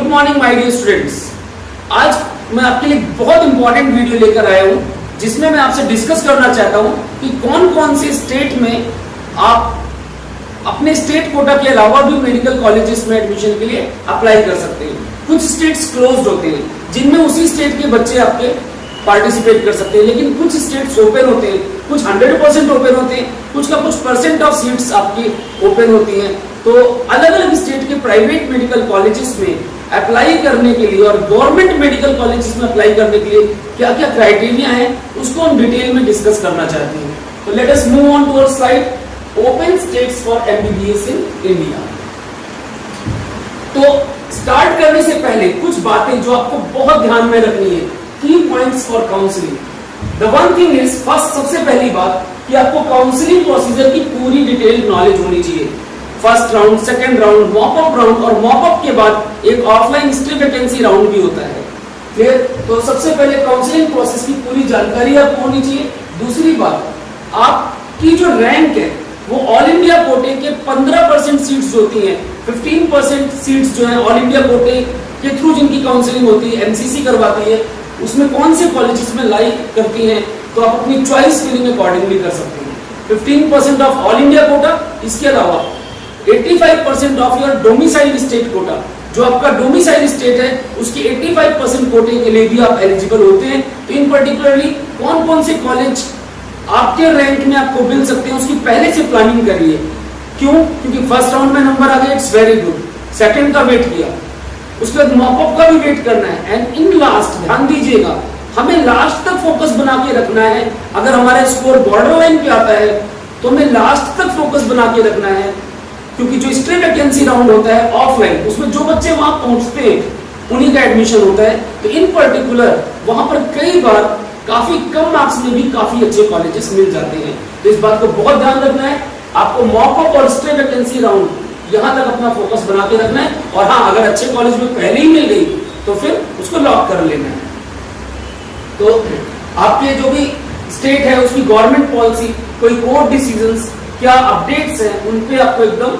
Good morning my dear students. आज मैं आपके लिए बहुत इंपॉर्टेंट वीडियो लेकर आया हूं जिसमें मैं आपसे डिस्कस करना चाहता हूं कि कौन कौन से स्टेट में आप अपने स्टेट कोटा के अलावा भी मेडिकल कॉलेजेस में एडमिशन के लिए अप्लाई कर सकते हैं। कुछ स्टेट्स क्लोज्ड होते हैं जिनमें उसी स्टेट के बच्चे आपके पार्टिसिपेट कर सकते हैं, लेकिन कुछ स्टेट्स ओपन होते हैं, कुछ 100% ओपन होते हैं, कुछ का कुछ परसेंट ऑफ सीट्स आपकी ओपन होती हैं। तो अलग अलग स्टेट के प्राइवेट मेडिकल कॉलेजेस में अप्लाई करने के लिए और गवर्नमेंट मेडिकल कॉलेजेस में अप्लाई करने के लिए क्या क्या क्राइटेरिया है उसको हम डिटेल में डिस्कस करना चाहते हैं। तो let us move on to our slide open states for MBBS in India. तो स्टार्ट करने से पहले कुछ बातें जो आपको बहुत ध्यान में रखनी है, की points for counselling. The one thing is, first सबसे पहली बात कि आपको काउंसलिंग प्रोसीजर की पूरी डिटेल नॉलेज होनी चाहिए। First round, second round, mop up round और मॉपअप के बाद एक ऑफलाइन हिस्ट्री वैकेंसी राउंड भी होता है। क्लियर? तो सबसे पहले काउंसलिंग प्रोसेस की पूरी जानकारी आपको होनी चाहिए। दूसरी बात, आपकी जो रैंक है वो ऑल इंडिया कोटे के 15% सीट्स होती हैं, 15% सीट्स जो है ऑल इंडिया कोटे के थ्रू जिनकी काउंसलिंग होती है, एमसीसी करवाती है, उसमें कौन से कॉलेजेस में लाई करती हैं, तो आप अपनी चॉइस फिलिंग अकॉर्डिंगली कर सकते हैं। 15% ऑफ ऑल इंडिया कोटा, इसके अलावा 85% of your domicile state quota, जो आपका डोमिसाइल स्टेट है उसकी 85% कोटे के लिए भी आप एलिजिबल होते हैं। तो इन पर्टिकुलरली कौन कौन से कॉलेज आपके रैंक में आपको मिल सकते हैं उसकी पहले से प्लानिंग करिए। क्यों? क्योंकि फर्स्ट राउंड में नंबर आ गया, इट्स वेरी गुड, सेकंड का वेट किया, उसके बाद मॉपअप का भी वेट करना है, एंड इन लास्ट ध्यान दीजिएगा, हमें लास्ट तक फोकस बना के रखना है। अगर हमारा स्कोर बॉर्डर लाइन पे आता है तो हमें लास्ट तक फोकस बना के रखना है, क्योंकि जो स्ट्रेट वैकेंसी राउंड होता है ऑफलाइन, उसमें जो बच्चे वहां पहुंचते हैं उन्हीं का एडमिशन होता है। तो इन पर्टिकुलर वहां पर कई बार काफी कम मार्क्स में भी काफी अच्छे कॉलेजेस मिल जाते हैं। तो इस बात को बहुत ध्यान रखना है, आपको मॉपअप और स्ट्रेट वैकेंसी राउंड यहां तक अपना फोकस बना के रखना है। और हाँ, अगर अच्छे कॉलेज में पहले ही मिल गई तो फिर उसको लॉक कर लेना है। तो आपके जो भी स्टेट है उसकी गवर्नमेंट पॉलिसी, कोई कोर्ट डिसीजंस, क्या अपडेट्स हैं, उन पे आपको एकदम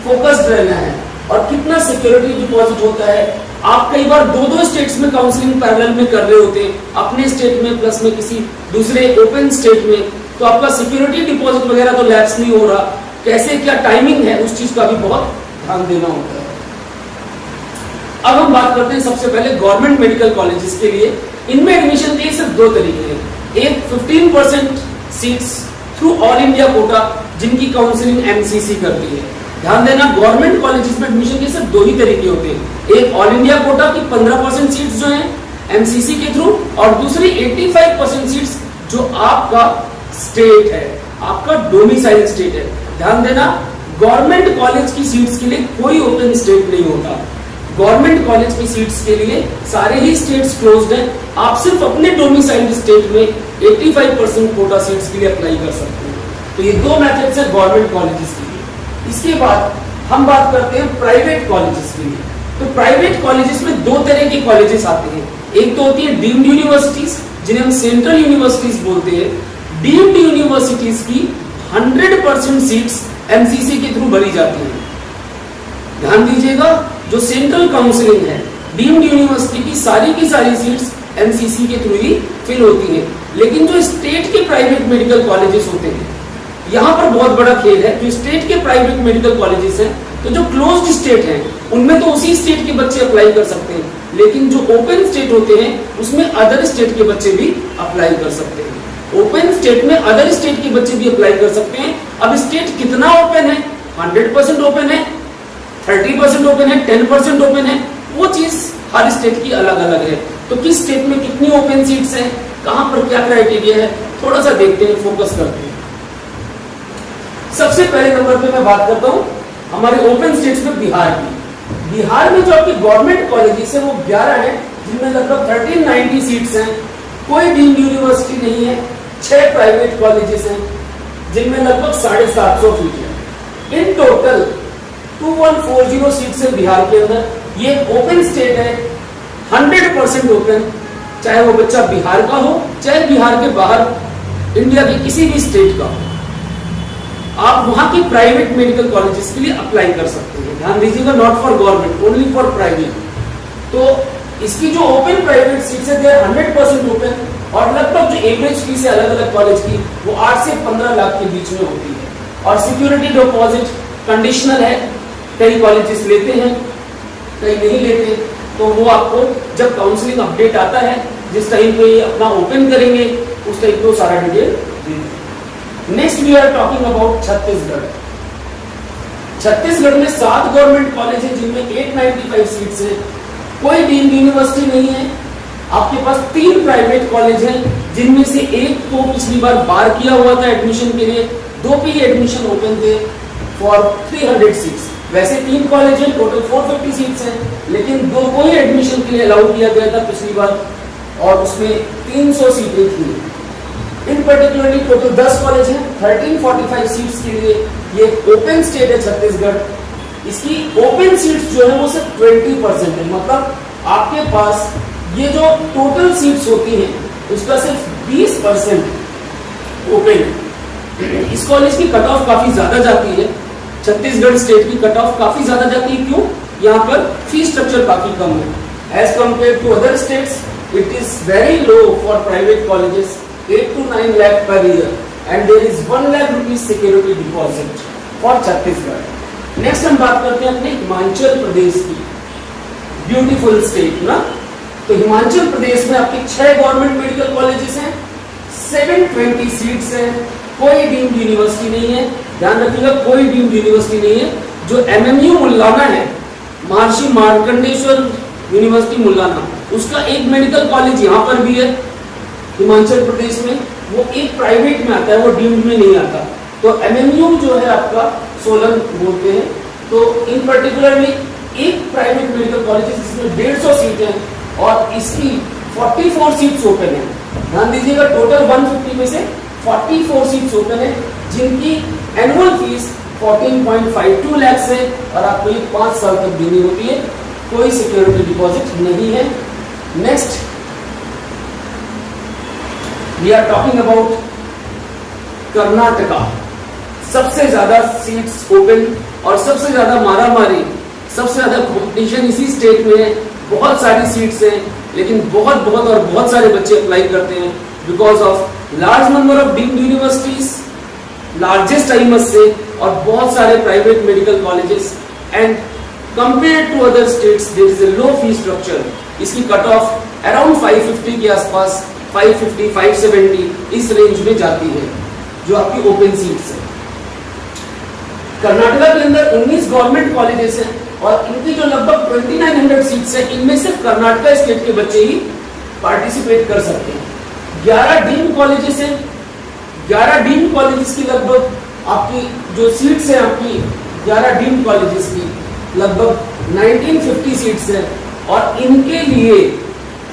फोकस्ड रहना है। और कितना सिक्योरिटी डिपॉजिट होता है, आप कई बार दो स्टेट्स में काउंसलिंग पैरेलल में कर रहे होते हैं, अपने स्टेट में प्लस में किसी दूसरे ओपन स्टेट में, तो आपका सिक्योरिटी डिपॉजिट वगैरह तो लैप्स नहीं हो रहा, कैसे क्या टाइमिंग है उस चीज का भी बहुत ध्यान देना होता है। अब हम बात करते हैं सबसे पहले गवर्नमेंट मेडिकल कॉलेजेस के लिए। इनमें एडमिशन के सिर्फ दो तरीके हैं। एक 15% seats through all India quota जिनकी काउंसलिंग एमसीसी करती है। ध्यान देना, गवर्नमेंट कॉलेजेस में एडमिशन के सिर्फ दो ही तरीके होते हैं। एक ऑल इंडिया कोटा की 15% सीट्स जो हैं एमसीसी के थ्रू, और दूसरी 85% सीट्स जो आपका स्टेट है, आपका डोमिसाइल स्टेट है। ध्यान देना, गवर्नमेंट कॉलेज की सीट्स के लिए कोई ओपन स्टेट नहीं होता। गवर्नमेंट कॉलेज की सीट्स के लिए सारे ही स्टेट्स क्लोज्ड हैं। आप सिर्फ अपने डोमिसाइल स्टेट में 85% कोटा सीट्स के लिए अप्लाई कर सकते हैं। तो ये दो मेथड्स हैं गवर्नमेंट कॉलेजेस के लिए। इसके बाद हम बात करते हैं प्राइवेट कॉलेजेस के लिए। तो प्राइवेट कॉलेजेस में दो तरह के कॉलेजेस आते हैं। एक तो होती है डीम्ड यूनिवर्सिटीज, जिन्हें हम सेंट्रल यूनिवर्सिटीज बोलते हैं। डीम्ड यूनिवर्सिटीज की 100% सीट्स एमसीसी के थ्रू भरी जाती है। ध्यान दीजिएगा, जो सेंट्रल काउंसलिंग है, डीम्ड यूनिवर्सिटी की सारी सीट्स एमसीसी के थ्रू ही फिल होती हैं। लेकिन जो स्टेट के प्राइवेट मेडिकल कॉलेजेस होते हैं, यहाँ पर बहुत बड़ा खेल है। जो स्टेट के प्राइवेट मेडिकल कॉलेजेस हैं, तो जो क्लोज्ड स्टेट हैं उनमें तो उसी स्टेट के बच्चे अप्लाई कर सकते हैं, लेकिन जो ओपन स्टेट होते हैं उसमें अदर स्टेट के बच्चे भी अप्लाई कर सकते हैं। ओपन स्टेट में अदर स्टेट के बच्चे भी अप्लाई कर सकते हैं। अब स्टेट कितना ओपन है, 100% ओपन है, 30% ओपन है, 10% ओपन है, वो चीज हर स्टेट की अलग अलग है। तो किस स्टेट में कितनी ओपन सीट्स हैं, कहां पर क्या क्राइटेरिया है, थोड़ा सा देखते हैं, फोकस करते हैं। सबसे पहले नंबर पे मैं बात करता हूं हमारे ओपन स्टेट्स में बिहार की। बिहार में जो आपकी गवर्नमेंट कॉलेजेस है वो 11 है, जिनमें लगभग 1390 सीट्स हैं। कोई डीम्ड यूनिवर्सिटी नहीं है। 6 प्राइवेट कॉलेजेस हैं जिनमें लगभग 750 सीट है। इन टोटल 2140 सीट्स है बिहार के अंदर। ये ओपन स्टेट है, 100% ओपन, चाहे वो बच्चा बिहार का हो चाहे बिहार के बाहर इंडिया के किसी भी स्टेट का हो, आप वहां की प्राइवेट मेडिकल कॉलेजेस के लिए अप्लाई कर सकते हैं। ध्यान दीजिएगा, not for government, only for private. तो इसकी जो ओपन प्राइवेट सीट्स है, दे आर 100% ओपन, और लगभग जो एवरेज फीस है अलग अलग कॉलेज की वो 8 से 15 लाख के बीच में होती है। और सिक्योरिटी डिपॉजिट कंडीशनल है, कई कॉलेजेस लेते हैं कई नहीं लेते, तो वो आपको जब काउंसलिंग अपडेट आता है जिस टाइम पे अपना ओपन करेंगे उस टाइम पे सारा डिटेल दे देंगे। Next we are talking about Chhattisgarh. Chhattisgarh में 7 गवर्नमेंट कॉलेज है जिनमें 895 सीट्स है, कोई डीम्ड यूनिवर्सिटी नहीं है। आपके पास 3 प्राइवेट कॉलेज हैं जिनमें से एक को पिछली बार किया हुआ था एडमिशन के लिए, 2 पे ही एडमिशन ओपन थे फॉर 300 सीट्स। वैसे 3 कॉलेज हैं, टोटल 450 सीट्स हैं, लेकिन 2 को ही एडमिशन के लिए अलाउ किया गया था पिछली बार और उसमें 300 सीटें थी। इन पर्टिकुलरली टोटल 10 कॉलेज हैं, 1345 सीट्स के लिए ये ओपन स्टेट है छत्तीसगढ़। इसकी ओपन सीट्स जो है वो सिर्फ 20% है, मतलब आपके पास ये जो टोटल सीट्स होती हैं उसका सिर्फ 20% ओपन है। इस कॉलेज की कट ऑफ काफी ज्यादा जाती है, छत्तीसगढ़ स्टेट की कट ऑफ काफी ज्यादा जाती है। क्यों? यहाँ पर फीस स्ट्रक्चर काफी कम है as compare to other states. It is very low for private colleges, 8 to 9 lakh per year, and there is 1 lakh rupees security deposit for Chhattisgarh. Next हम बात करते हैं अपने हिमाचल प्रदेश की, ब्यूटीफुल स्टेट ना। तो हिमाचल प्रदेश में आपके 6 गवर्नमेंट मेडिकल कॉलेजेस हैं, 720 सीट्स हैं, कोई डीम्ड यूनिवर्सिटी नहीं है। ध्यान रखिएगा, कोई डीम्ड यूनिवर्सिटी नहीं है। जो एमएमयू मुल्लाना है, महर्षि मार्कंडेश्वर यूनिवर्सिटी मुल्लाना, उसका एक मेडिकल कॉलेज यहाँ पर भी है हिमाचल प्रदेश में, वो एक प्राइवेट में आता है, वो डीम्ड में नहीं आता। तो एमएमयू जो है आपका सोलन बोलते हैं। तो इन पर्टिकुलर में एक प्राइवेट मेडिकल कॉलेज है जिसमें 150 सीट है और इसकी 44 सीट्स ओपन है। ध्यान दीजिएगा, टोटल 150 में से 44 सीट्स ओपन है जिनकी एनुअल फीस 14.52 लाख है और आपको ये 5 साल तक देनी होती है, कोई सिक्योरिटी डिपॉजिट नहीं है। Next we are talking about Karnataka. सबसे ज्यादा सीट्स ओपन और सबसे ज्यादा मारामारी, सबसे ज्यादा कॉम्पिटिशन इसी स्टेट में है। बहुत सारी सीट्स हैं लेकिन बहुत सारे बच्चे अप्लाई करते हैं because of large number of deemed universities, largest I must say, और बहुत सारे private medical colleges and compare to other states there is a low fee structure. इसकी कट ऑफ अराउंड 550 के आसपास, 550 570 इस रेंज में जाती है जो आपकी ओपन सीट्स है। कर्नाटका के अंदर 19 गवर्नमेंट कॉलेजेस हैं और इनकी जो लगभग 2900 सीट्स हैं, इनमें सिर्फ कर्नाटका स्टेट के बच्चे ही पार्टिसिपेट कर सकते हैं। 11 डीम्ड कॉलेजेस हैं, 11 डीम्ड कॉलेजेस की लगभग आपकी जो सीट्स हैं, आपकी 11 डीम्ड कॉलेजेस की लगभग 1950 सीट्स हैं और इनके लिए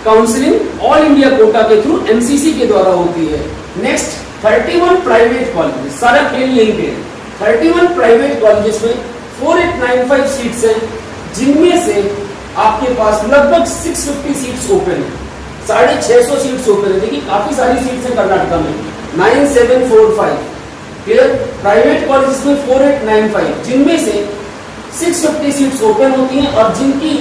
काउंसलिंग ऑल इंडिया कोटा के थ्रू एमसीसी के द्वारा होती है। नेक्स्ट 31 प्राइवेट कॉलेजेस, सारा खेल यही पे है। 31 प्राइवेट कॉलेजेस में 4895 सीट्स हैं जिनमें से आपके पास लगभग 650 सीट्स ओपन है, 650 सीट्स ओपन है। देखिए काफी सारी सीट्स हैं कर्नाटका में, 9745 क्लियर। प्राइवेट कॉलेजेस में 4895 जिनमें से 650 सीट्स ओपन होती हैं और जिनकी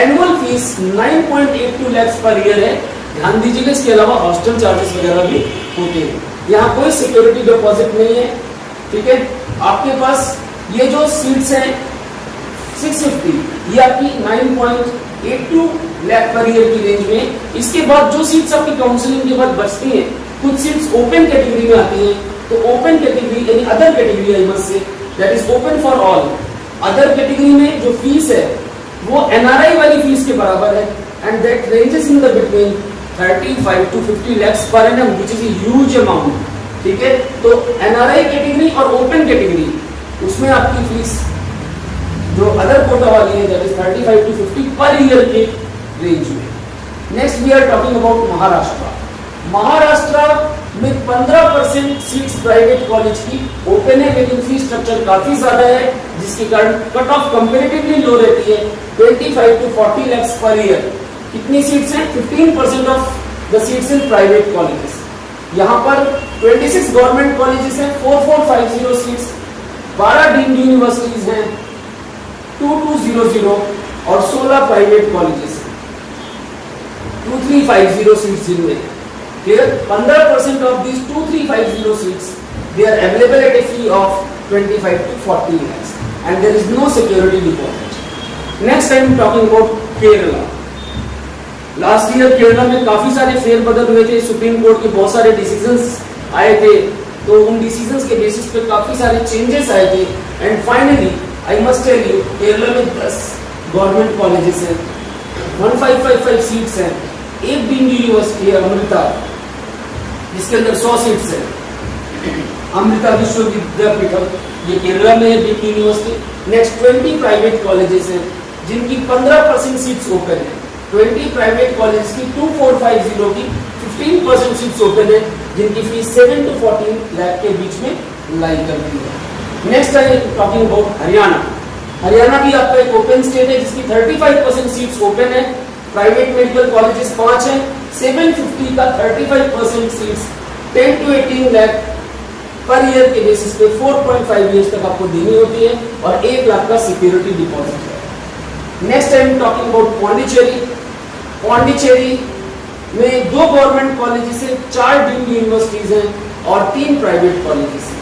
annual fees 9.82 lakh per year है। ध्यान दीजिएगा, इसके अलावा हॉस्टल चार्जेस वगैरह भी होते हैं। यहाँ कोई सिक्योरिटी डिपॉजिट नहीं है, ठीक है। आपके पास ये जो सीट्स हैं 650, ये आपकी 9.82 लाख पर ईयर की रेंज में। इसके बाद जो सीट्स आपकी काउंसलिंग के बाद बचती हैं, कुछ सीट्स ओपन कैटेगरी में आती हैं। तो ओपन कैटेगरी यानी अदर कैटेगरी आई मस्ट से, that is open for all. Other category में जो फीस है वो एनआरआई वाली फीस के बराबर है and that ranges in the between 35 to 50 lakhs per annum, which is a huge amount, ठीक है। तो एनआरआई कैटेगरी और ओपन कैटेगरी उसमें आपकी फीस जो अदर कोटा वाली है that is 35 to 50 per year के रेंज में। Next we are talking about Maharashtra. Maharashtra में 15% सीट्स प्राइवेट कॉलेज की ओपन है लेकिन फीस स्ट्रक्चर काफी ज्यादा है जिसके कारण कट ऑफ कंपैरेटिवली लो रहती है, 25 to 40 lakhs पर ईयर। कितनी सीट्स हैं? 15% of the seats in private colleges. यहाँ पर 26 गवर्नमेंट कॉलेजेस हैं, 4450 सीट्स, 12 डीम्ड यूनिवर्सिटीज हैं, 2200 और 16 प्राइवेट कॉलेजेस हैं। 2350 सीट्स जिनमें here 15% of these 2350 seats they are available at a fee of 25 to 40 lakhs and there is no security deposit. Next I am talking about Kerala. Last year Kerala में काफी सारे फेरबदल हुए थे, सुप्रीम कोर्ट के बहुत सारे डिसीजंस आए थे, तो उन डिसीजंस के बेसिस पे काफी सारे चेंजेस आए थे and finally I must tell you Kerala में 10 गवर्नमेंट कॉलेजेस हैं, 1555 सीट्स हैं, एक डीम्ड यूनिवर्सिटी है अमृता जिसके अंदर 100 सीट्स हैं, अमृता विश्वविद्यापीठम ये केरला में है deemed university. Next 20 private colleges हैं जिनकी 15% सीट्स ओपन है, 20 प्राइवेट कॉलेज की 2450 की 15% सीट्स ओपन है जिनकी फीस 7 to 14 लाख के बीच में लाई करती है। Next I talking about Haryana. Haryana भी आपका एक ओपन स्टेट है जिसकी 35% सीट्स ओपन है, प्राइवेट मेडिकल कॉलेजेस 5 हैं, 750 का 35% seats 10 to 18 lakh per year के बेसिस पे 4.5 इयर्स तक आपको देनी होती है और 1 लाख का सिक्योरिटी डिपॉजिट है। Next I am talking about Pondicherry. Pondicherry में 2 गवर्नमेंट कॉलेजेस हैं, 4 डीम्ड यूनिवर्सिटीज हैं और 3 प्राइवेट कॉलेजेस हैं।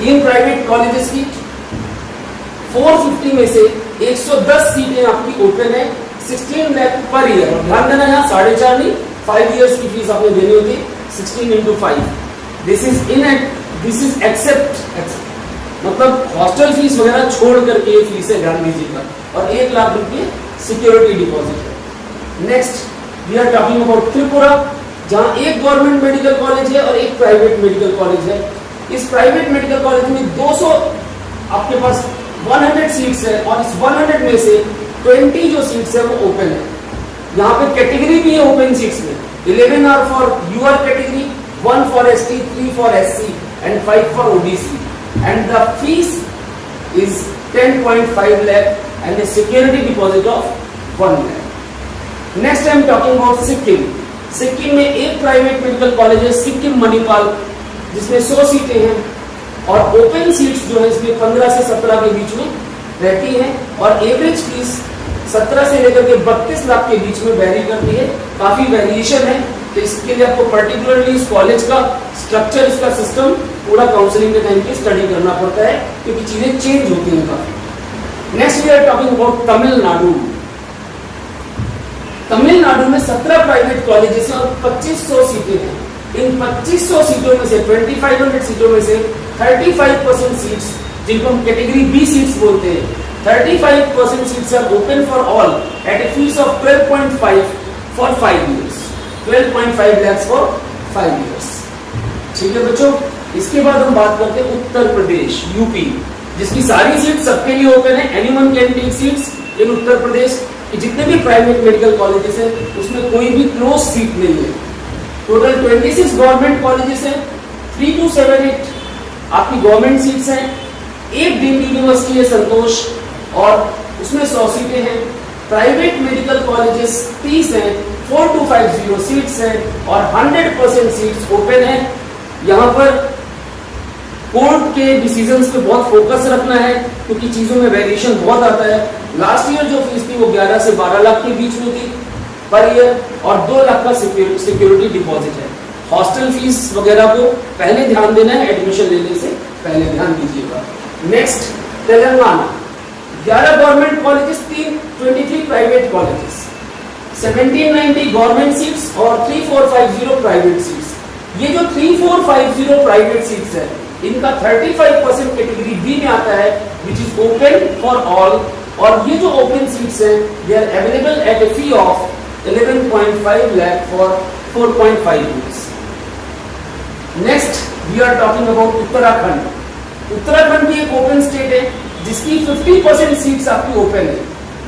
3 प्राइवेट कॉलेजेस की 450 में से 110 सीटें आपकी ओपन है, 16 लाख पर ईयर। और ध्यान देना यहाँ 4.5 नहीं 5 इयर्स की फीस आपने देनी होगी, 16 into 5। दिस इज एक्सेप्ट मतलब हॉस्टल फीस वगैरह छोड़ करके ये फीस है, ध्यान दीजिएगा, और 1 लाख रुपये सिक्योरिटी डिपॉजिट है। Next we are talking about Tripura जहां एक गवर्नमेंट मेडिकल कॉलेज है और एक प्राइवेट मेडिकल कॉलेज है। इस प्राइवेट मेडिकल कॉलेज में 200 आपके पास 100 सीट्स है और इस 100 में से 20 जो सीट्स है वो ओपन है। यहाँ पे कैटेगरी भी है ओपन सीट्स में, 11 are for UR category, 1 for ST, 3 for SC and 5 for OBC and the fees is 10.5 lakh and a security deposit of 1 lakh. Next I am talking about Sikkim. Sikkim में एक private medical college है सिक्किम मणिपाल जिसमें 100 सीटें हैं और open seats जो है इसमें 15 से 17 के बीच में रहती हैं और एवरेज फीस 17 से लेकर के 32 लाख के बीच में वेरी करती है, काफी वेरिएशन है। तो इसके लिए आपको पर्टिकुलरली इस कॉलेज का स्ट्रक्चर, इसका सिस्टम पूरा काउंसलिंग के टाइम पे स्टडी करना पड़ता है क्योंकि चीजें चेंज होती हैं काफी। Next we are talking about Tamil Nadu. Tamil Nadu में 17 प्राइवेट कॉलेजेस हैं और 2500 सीटें हैं। इन 2500 सीटों में से 2500 सीटों में से 35% सीट्स जिनको हम कैटेगरी बी सीट्स बोलते हैं, 35% seats are open for all at a fees of 12.5 for 5 years, 12.5 lakhs for 5 years. ठीक है बच्चों, इसके बाद हम बात करते हैं उत्तर प्रदेश यूपी जिसकी सारी सीट सबके लिए ओपन है, anyone can take seats in Uttar Pradesh. जितने भी प्राइवेट मेडिकल कॉलेजेस हैं उसमें कोई भी क्लोज सीट नहीं है। टोटल 26 गवर्नमेंट कॉलेजेस हैं, 3 to 7 आपकी गवर्नमेंट सीट्स हैं, एक डीम्ड यूनिवर्सिटी है संतोष और उसमें 100 सीटें हैं। प्राइवेट मेडिकल कॉलेजेस 30 हैं, 4250 सीट्स हैं और 100% सीट्स ओपन है। यहाँ पर कोर्ट के डिसीजंस पे बहुत फोकस रखना है क्योंकि चीजों में वेरिएशन बहुत आता है। लास्ट ईयर जो फीस थी वो 11 से 12 लाख के बीच में थी पर ईयर और 2 लाख का सिक्योरिटी डिपॉजिट है। हॉस्टल फीस वगैरह को पहले ध्यान देना है, एडमिशन लेने से पहले ध्यान दीजिएगा। Next Telangana, 11 government colleges, 23 private colleges, 1790 government seats और 3450 प्राइवेट सीट्स। ये जो 3450 प्राइवेट सीट्स है इनका 35% कैटेगरी बी में आता है which is open for all और ये जो ओपन सीट्स हैं they are available at a fee of 11.5 lakh for 4.5 years। Next we are talking about Uttarakhand. Uttarakhand भी एक ओपन स्टेट है जिसकी 50% सीट्स आपकी ओपन है।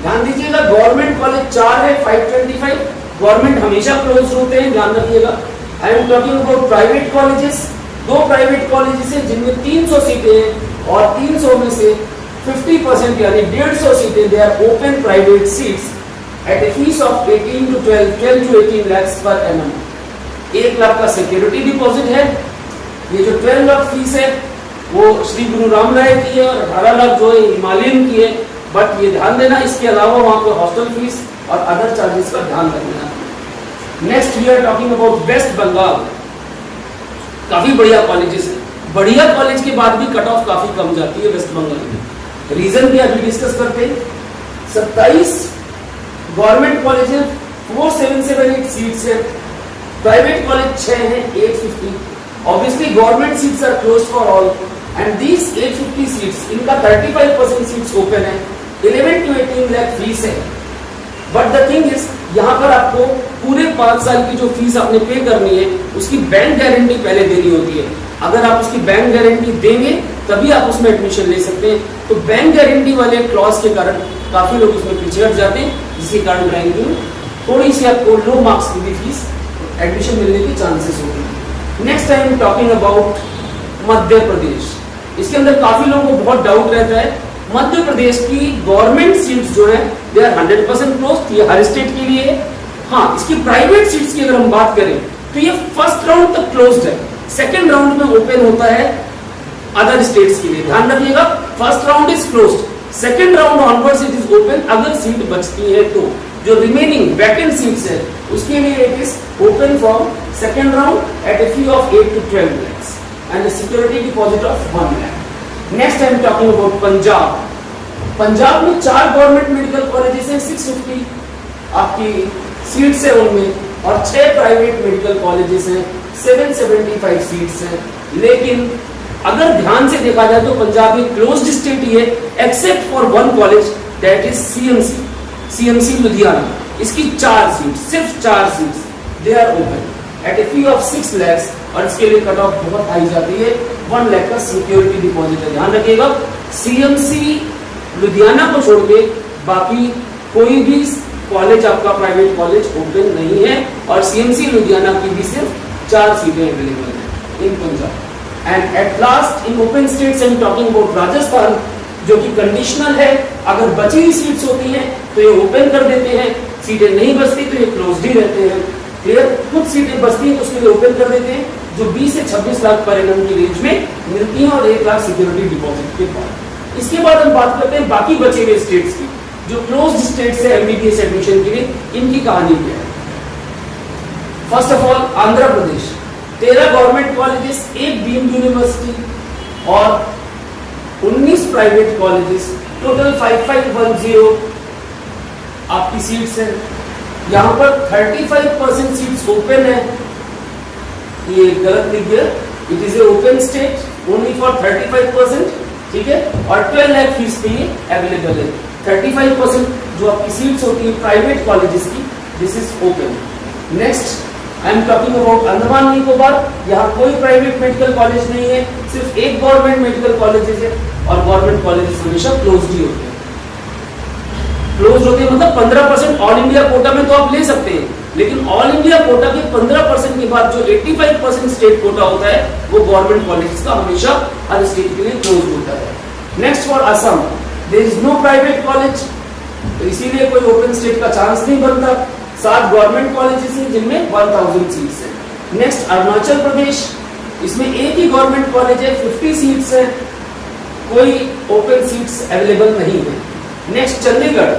ध्यान दीजिएगा गवर्नमेंट कॉलेज 4 है, 525, गवर्नमेंट हमेशा क्लोज होते हैं, ध्यान रखिएगा। आई am talking about private colleges, 2 private colleges हैं जिनमें 300 सीटें हैं और 300 में से 50% यानी 150 सीटें they are open private seats at a fees of 12 to 18 lakhs per annum. 1 lakh का सिक्योरिटी डिपॉजिट है। ये जो 12 लाख फीस है वो श्री गुरु राम राय की है और 18 लाख जो है हिमालयन की है। बट ये ध्यान देना, इसके अलावा वहां पर हॉस्टल फीस और अदर चार्जेस का ध्यान रखना। Next we are talking about west Bengal. काफी बढ़िया कॉलेजेस है, बढ़िया कॉलेज के बाद भी कट ऑफ काफी कम जाती है वेस्ट बंगाल में। रीजन भी अभी डिस्कस करते हैं। 27 गवर्नमेंट कॉलेज है, 4778 सीट्स है, प्राइवेट कॉलेज 6 है, 850। Obviously government seats are close for all and these 850 seats, इनका 35% सीट्स ओपन है, 11 to 18 लाख फीस है। बट द थिंग इज, यहाँ पर आपको पूरे 5 साल की जो फीस आपने पे करनी है उसकी बैंक गारंटी पहले देनी होती है। अगर आप उसकी बैंक गारंटी देंगे तभी आप उसमें एडमिशन ले सकते हैं। तो बैंक गारंटी वाले क्लॉज के कारण काफी लोग उसमें पीछे हट जाते हैं, जिसके कारण रैंकिंग थोड़ी सी आपको लो मार्क्स की भी फीस एडमिशन मिलने की चांसेस होगी। Next I am talking about Madhya Pradesh. इसके अंदर काफी लोगों को बहुत डाउट रहता है। मध्य प्रदेश की गवर्नमेंट सीट्स जो है दे आर 100% क्लोज्ड, ये हर स्टेट के लिए है। हाँ, इसकी प्राइवेट सीट्स की अगर हम बात करें तो ये फर्स्ट राउंड तक क्लोज्ड है, सेकेंड राउंड में ओपन होता है अदर स्टेट्स के लिए। ध्यान रखिएगा, first round is closed, second round onwards it is open. अगर सीट बचती है तो जो रिमेनिंग वैकेंट सीट्स है उसके लिए it is open from second round at a fee of 8 to 12 lakhs एंड a security deposit of 1 lakh. Next I am talking about Punjab. Punjab में 4 गवर्नमेंट मेडिकल कॉलेजेस हैं, 650 आपकी सीट्स है उनमें, और 6 प्राइवेट मेडिकल कॉलेजेस हैं, 775 सीट्स हैं। लेकिन अगर ध्यान से देखा जाए तो पंजाब एक क्लोज्ड स्टेट ही है, except for one college that is CMC Ludhiana. इसकी 4 सीट्स, सिर्फ 4 seats they are open at a fee of 6 lakhs, और इसके लिए कट ऑफ बहुत हाई जाती है, 1 लाख का सिक्योरिटी डिपॉजिट है। ध्यान रखिएगा, सीएमसी लुधियाना को छोड़ के बाकी कोई भी कॉलेज आपका प्राइवेट कॉलेज ओपन नहीं है, और सीएमसी लुधियाना की भी सिर्फ 4 सीटें अवेलेबल हैं in Punjab. And at last in open states I am talking about Rajasthan, जो कि कंडीशनल है। अगर बची हुई सीट्स होती हैं तो ये ओपन कर देते हैं, सीटें नहीं बचती तो ये क्लोज्ड ही रहते हैं। क्लियर, कुछ सीटें बचती हैं तो उसके लिए ओपन कर देते हैं, जो 20 से 26 लाख पर एनम की रेंज में मिलती हैं, और 1 लाख सिक्योरिटी डिपॉजिट के बाद। इसके बाद हम बात करते हैं बाकी बचे हुए स्टेट्स की, जो क्लोज्ड स्टेट्स है एमबीबीएस एडमिशन के लिए, इनकी कहानी क्या है। First of all Andhra Pradesh, 13 government colleges, 1 deemed university और 19 प्राइवेट कॉलेजेस, टोटल 5510 आपकी सीट्स हैं। यहाँ पर 35% सीट्स ओपन है, ये गलत लिख गया, it is a open state only for 35%, ठीक है, और 12 लाख फीस पे ये अवेलेबल है। 35% जो आपकी सीट्स होती है प्राइवेट कॉलेजेस की, this is open. Next I am talking about Andaman Nicobar. यहाँ कोई प्राइवेट मेडिकल कॉलेज नहीं है, सिर्फ एक गवर्नमेंट मेडिकल कॉलेजेस है, और गवर्नमेंट कॉलेजेस हमेशा क्लोज्ड ही होते हैं। क्लोज होते हैं मतलब 15% ऑल इंडिया कोटा में तो आप ले सकते हैं, लेकिन ऑल इंडिया कोटा के 15% के बाद जो 85% स्टेट कोटा होता है वो गवर्नमेंट कॉलेजेस का हमेशा हर स्टेट के लिए क्लोज होता है। Next for Assam, there is no private college, तो इसीलिए कोई ओपन स्टेट का चांस नहीं बनता। 7 गवर्नमेंट कॉलेजेस हैं जिनमें 1000 सीट्स हैं। नेक्स्ट अरुणाचल प्रदेश, इसमें एक ही गवर्नमेंट कॉलेज है, 50 सीट्स है, कोई ओपन सीट्स अवेलेबल नहीं है। नेक्स्ट चंडीगढ़,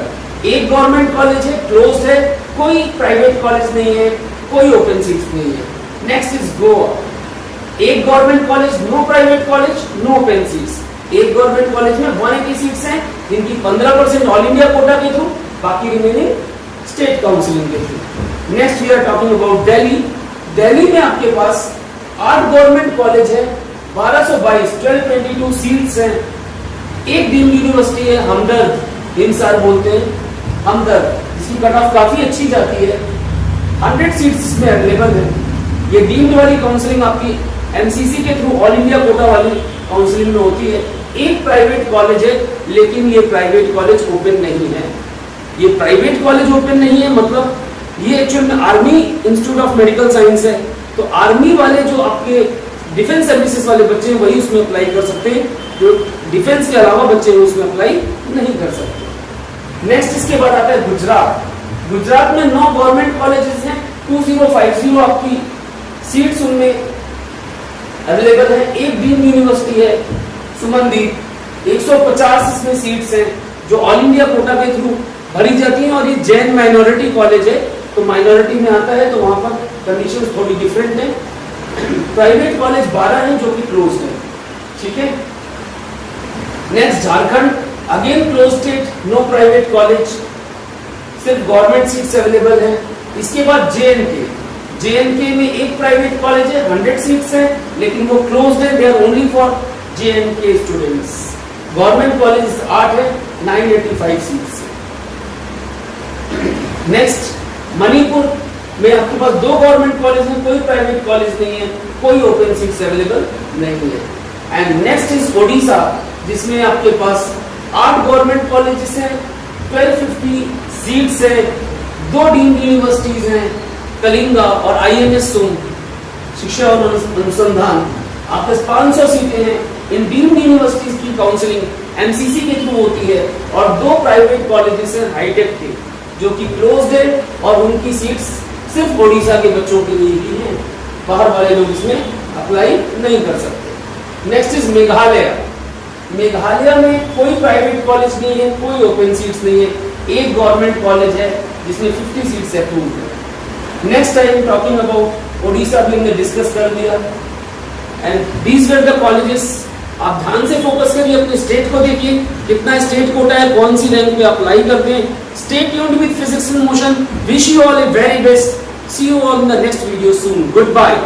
एक गवर्नमेंट कॉलेज है, क्लोज्ड है, कोई प्राइवेट कॉलेज नहीं है, कोई ओपन सीट्स नहीं है। नेक्स्ट इज गोवा, एक government college, no private college, no open seats. एक गवर्नमेंट कॉलेज में 180 सीट्स हैं, जिनकी 15% ऑल इंडिया कोटा के थ्रू, बाकी रिमेनिंग स्टेट काउंसिलिंग के through. Next we are talking about Delhi. Delhi में आपके पास 8 गवर्नमेंट कॉलेज है, 1222 सीट्स हैं, एक डीम्ड यूनिवर्सिटी है हमदर्द, हिमसार बोलते हैं हमदर्द, जिसकी कट ऑफ काफी अच्छी जाती है, 100 सीट्स इसमें अवेलेबल है। ये डीम्ड वाली काउंसलिंग आपकी एमसीसी के थ्रू ऑल इंडिया कोटा वाली काउंसलिंग में होती है। एक प्राइवेट कॉलेज है, लेकिन ये प्राइवेट कॉलेज ओपन नहीं है। ये प्राइवेट कॉलेज ओपन नहीं है मतलब ये एक्चुअल में army institute of medical science है, तो आर्मी वाले जो आपके डिफेंस सर्विसेज वाले बच्चे हैं वही उसमें अप्लाई कर सकते हैं, जो डिफेंस के अलावा बच्चे हैं उसमें अप्लाई नहीं कर सकते। नेक्स्ट इसके बाद आता है गुजरात। गुजरात में 9 गवर्नमेंट कॉलेजेस हैं, 2050 आपकी सीट्स उनमें अवेलेबल है। एक डीम्ड यूनिवर्सिटी है सुमनदीप, 150 इसमें सीट्स हैं, जो ऑल इंडिया कोटा के थ्रू भरी जाती हैं, और ये जैन माइनॉरिटी कॉलेज है तो माइनॉरिटी में आता है, तो वहां पर कंडीशन थोड़ी डिफरेंट है। प्राइवेट कॉलेज 12 हैं जो कि क्लोज्ड है, ठीक है। Next Jharkhand, again close state, no private college, सिर्फ गवर्नमेंट सीट्स अवेलेबल है। इसके बाद जेएनके में एक प्राइवेट कॉलेज है, 100 सीट्स है, लेकिन वो क्लोज्ड है, they are only for JNK students. Government college 8 है, 985 सीट्स। नेक्स्ट मणिपुर में आपके पास 2 गवर्नमेंट कॉलेज हैं, कोई प्राइवेट कॉलेज नहीं है, कोई ओपन सीट्स अवेलेबल नहीं है। एंड नेक्स्ट इज ओडिशा, जिसमें आपके पास 8 गवर्नमेंट कॉलेजेस हैं, 1250 सीट्स है, 2 डीम्ड यूनिवर्सिटीज हैं, कलिंगा और आईएमएस सोम शिक्षा और अनुसंधान। आपके पास 500 सीटें हैं। इन डीम्ड यूनिवर्सिटीज की काउंसलिंग एमसीसी के थ्रू होती है, और 2 प्राइवेट कॉलेजेस हैं हाईटेक के, जो कि क्लोज्ड है, और उनकी सीट्स सिर्फ ओडिशा के बच्चों के लिए ही हैं, बाहर वाले लोग इसमें अप्लाई नहीं कर सकते। Next is Meghalaya. मेघालय में कोई प्राइवेट कॉलेज नहीं है, कोई ओपन सीट्स नहीं है, एक गवर्नमेंट कॉलेज है जिसमें 50 सीट्स अप्रूव्ड है। Next I am talking about Odisha भी हमने डिस्कस कर दिया, and these were the colleges. आप ध्यान से फोकस करिए, अपने स्टेट को देखिए कितना स्टेट कोटा है, कौन सी रैंक पे अप्लाई करते हैं। Stay tuned with physics in motion. Wish you all a very best. See you all in the next video soon. Good bye.